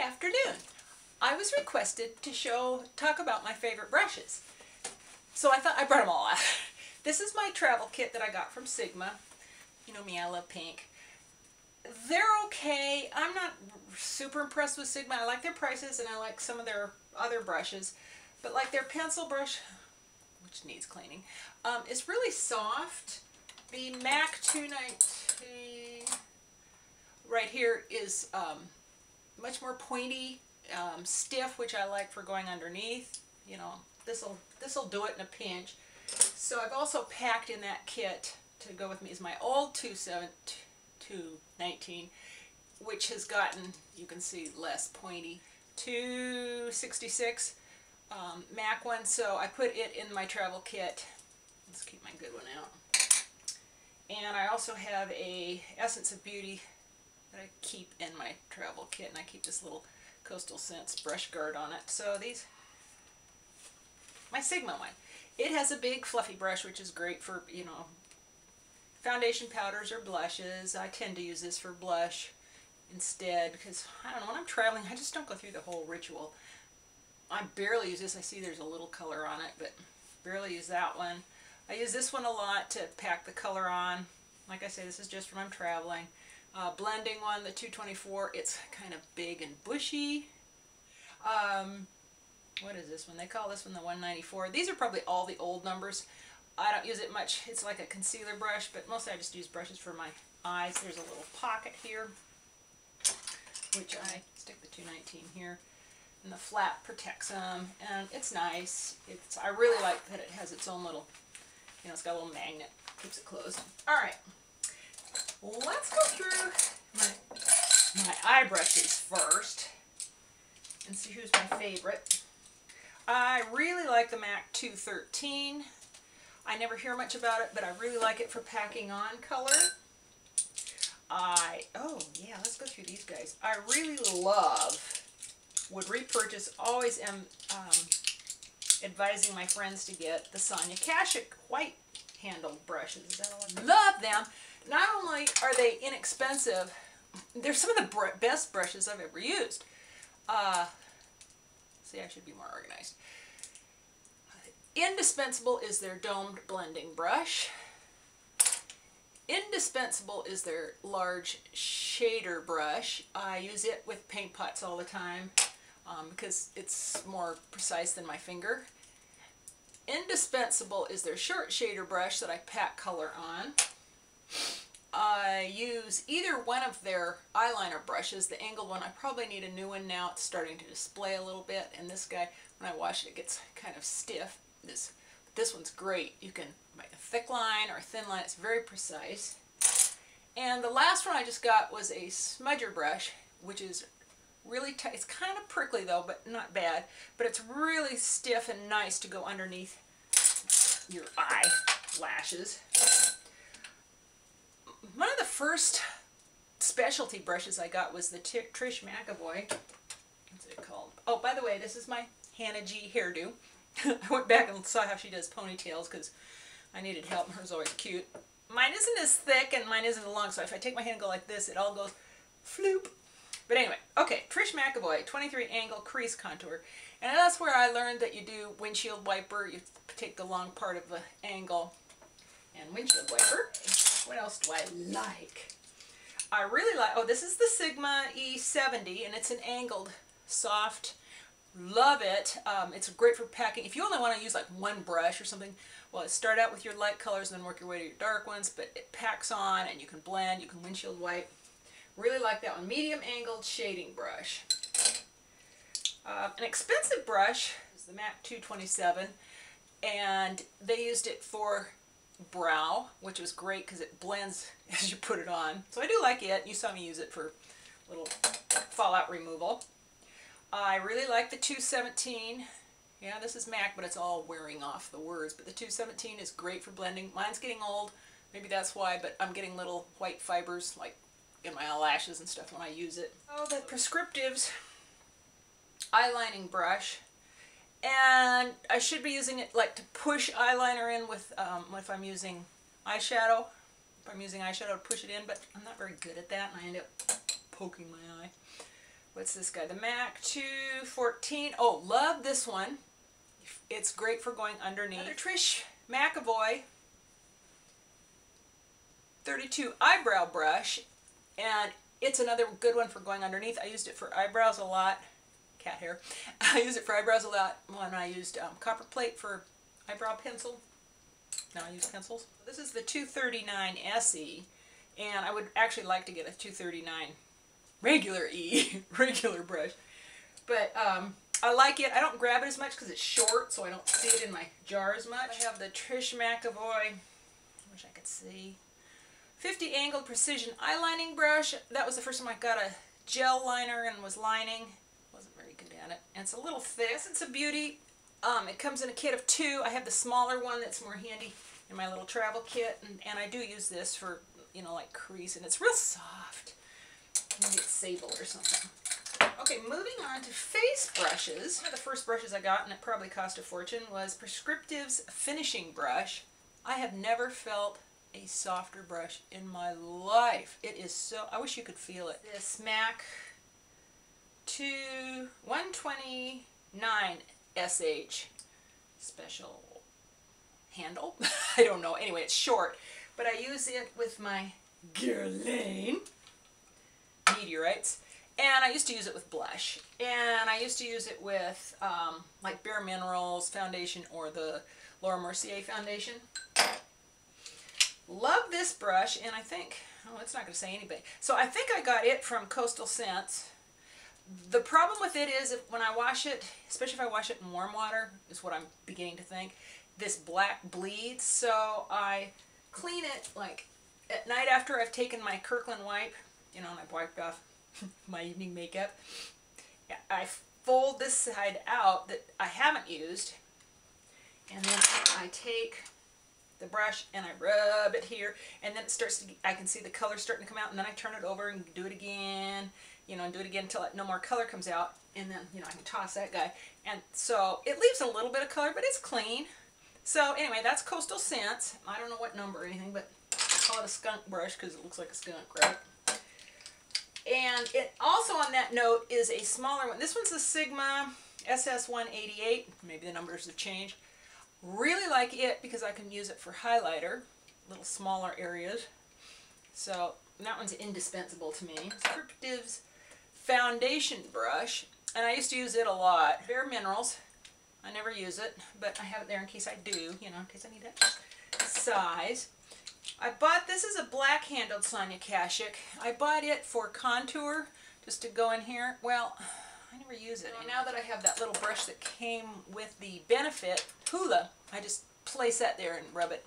afternoon. I was requested to talk about my favorite brushes. So I thought I brought them all out. This is my travel kit that I got from Sigma. You know me, I love pink. They're okay. I'm not super impressed with Sigma. I like their prices and I like some of their other brushes. But like their pencil brush, which needs cleaning, is really soft. The MAC 219 right here is much more pointy, stiff, which I like for going underneath. You know, this'll do it in a pinch. So I've also packed in that kit to go with me is my old 219, which has gotten, you can see, less pointy. 266 MAC one, so I put it in my travel kit. Let's keep my good one out. And I also have a Essence of Beauty that I keep in my travel kit, and I keep this little Coastal Scents brush guard on it. So these, my Sigma one, it has a big fluffy brush, which is great for, you know, foundation powders or blushes. I tend to use this for blush instead because, I don't know, when I'm traveling, I just don't go through the whole ritual. I barely use this. I see there's a little color on it, but barely use that one. I use this one a lot to pack the color on. Like I say, this is just when I'm traveling. Blending one, the 224, it's kind of big and bushy. What is this one? They call this one the 194. These are probably all the old numbers. I don't use it much. It's like a concealer brush, but mostly I just use brushes for my eyes. There's a little pocket here, which I stick the 219 here. And the flap protects them, and it's nice. I really like that it has its own little, you know, it's got a little magnet, keeps it closed. All right, let's go through my eye brushes first and see who's my favorite. I really like the MAC 213. I never hear much about it, but I really like it for packing on color. Oh yeah, let's go through these guys. I really would repurchase, always am advising my friends to get the Sonia Kashuk white handled brushes. Is that all? Love them. Not only are they inexpensive, they're some of the best brushes I've ever used. See, I should be more organized. Indispensable is their domed blending brush. Indispensable is their large shader brush. I use it with paint pots all the time because it's more precise than my finger. Indispensable is their short shader brush that I pack color on. I use either one of their eyeliner brushes. The angled one, I probably need a new one now. It's starting to display a little bit, and this guy, when I wash it, it gets kind of stiff. This one's great. You can make a thick line or a thin line. It's very precise. And the last one I just got was a smudger brush, which is really tight. It's kind of prickly though, but not bad. But it's really stiff and nice to go underneath your eyelashes. One of the first specialty brushes I got was the Trish McAvoy. What's it called? Oh, by the way, this is my Hannah G hairdo. I went back and saw how she does ponytails because I needed help and hers always cute. Mine isn't as thick and mine isn't as long, so if I take my hand and go like this, it all goes floop. But anyway, okay, Trish McAvoy, 23 angle crease contour. And that's where I learned that you do windshield wiper. You take the long part of the angle and windshield wiper. What else do I like? I really like, oh, this is the Sigma E70, and it's an angled, soft. Love it. It's great for packing. If you only want to use like one brush or something, well, start out with your light colors and then work your way to your dark ones, but it packs on and you can blend, you can windshield wipe. Really like that one. Medium angled shading brush. An expensive brush is the MAC 227, and they used it for brow, which was great because it blends as you put it on. So I do like it. You saw me use it for little fallout removal. I really like the 217. Yeah, this is MAC, but it's all wearing off the words. But the 217 is great for blending. Mine's getting old. Maybe that's why, but I'm getting little white fibers like in my eyelashes and stuff when I use it. Oh, the Prescriptives eyelining brush. And I should be using it like to push eyeliner in with, if I'm using eyeshadow. If I'm using eyeshadow to push it in, but I'm not very good at that and I end up poking my eye. What's this guy? The MAC 214. Oh, love this one. It's great for going underneath. Another Trish McAvoy 32 eyebrow brush, and it's another good one for going underneath. I used it for eyebrows a lot. Cat hair. I used it for eyebrows a lot when I used copper plate for eyebrow pencil. Now I use pencils. This is the 239 SE, and I would actually like to get a 239 regular E, regular brush. But I like it. I don't grab it as much because it's short, so I don't see it in my jar as much. I have the Trish McAvoy, I wish I could see, 50 angled precision eyelining brush. That was the first time I got a gel liner and was lining. Wasn't very good at it. And it's a little thick. It's a beauty. It comes in a kit of 2. I have the smaller one that's more handy in my little travel kit, and I do use this for, you know, like crease, and it's real soft. Maybe it's sable or something. Okay, moving on to face brushes. One of the first brushes I got, and it probably cost a fortune, was Prescriptive's finishing brush. I have never felt a softer brush in my life. It is so, I wish you could feel it. This MAC 129 SH special handle. I don't know. Anyway, it's short, but I use it with my Guerlain Meteorites. And I used to use it with blush, and I used to use it with like Bare Minerals foundation or the Laura Mercier foundation. Love this brush, and I think, oh, it's not going to say anybody. So I think I got it from Coastal Scents. The problem with it is when I wash it, especially if I wash it in warm water, is what I'm beginning to think, this black bleeds. So I clean it like at night after I've taken my Kirkland wipe, you know, and I've wiped off my evening makeup. I fold this side out that I haven't used, and then I take the brush and I rub it here, and then it starts to, I can see the color starting to come out, and then I turn it over and do it again, you know, and do it again until no more color comes out, and then, you know, I can toss that guy. And so it leaves a little bit of color, but it's clean. So anyway, that's Coastal Scents. I don't know what number or anything, but I call it a skunk brush because it looks like a skunk, right? And it also, on that note, is a smaller one. This one's the Sigma SS188. Maybe the numbers have changed. Really like it because I can use it for highlighter, little smaller areas. So that one's indispensable to me. Prescriptive's foundation brush, and I used to use it a lot. Bare Minerals. I never use it, but I have it there in case I do, you know, in case I need that size. I bought, this is a black-handled Sonia Kashuk. I bought it for contour, just to go in here. Well, I never use it. And now that I have that little brush that came with the Benefit Hula, I just place that there and rub it.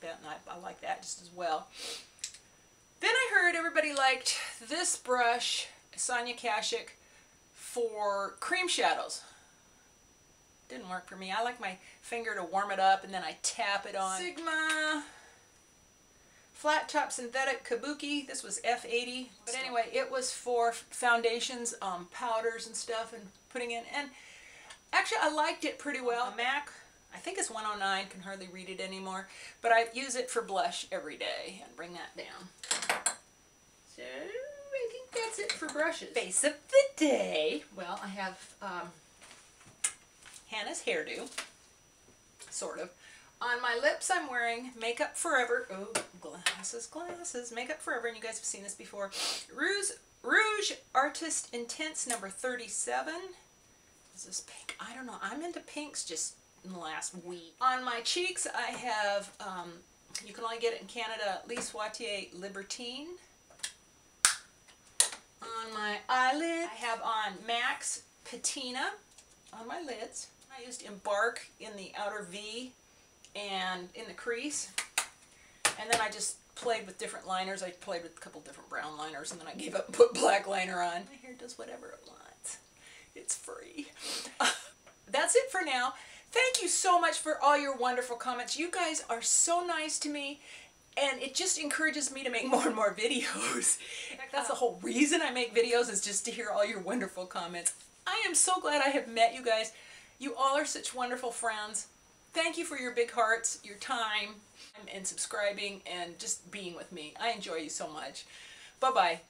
And I like that just as well. Then I heard everybody liked this brush, Sonia Kashuk, for cream shadows. Didn't work for me. I like my finger to warm it up and then I tap it on. Sigma Flat Top Synthetic Kabuki. This was F80. But anyway, it was for foundations, powders and stuff, and putting in. And actually, I liked it pretty well. A MAC, I think it's 109. Can hardly read it anymore. But I use it for blush every day and bring that down. So I think that's it for brushes. Face of the day. Well, I have Hannah's hairdo, sort of. On my lips, I'm wearing Makeup Forever. Oh, glasses, glasses. Makeup Forever, and you guys have seen this before. Rouge Artist Intense number 37. Is this pink? I don't know. I'm into pinks just in the last week. On my cheeks, I have, you can only get it in Canada, Lise Wattier Libertine. On my eyelid, I have on MAC's Patina on my lids. I used Embark in the outer V and in the crease, and then I just played with different liners. I played with a couple different brown liners, and then I gave up and put black liner on. My hair does whatever it wants. It's free. That's it for now. Thank you so much for all your wonderful comments. You guys are so nice to me, and it just encourages me to make more and more videos. In fact, that's the whole reason I make videos, is just to hear all your wonderful comments. I am so glad I have met you guys. You all are such wonderful friends. Thank you for your big hearts, your time, and subscribing, and just being with me. I enjoy you so much. Bye-bye.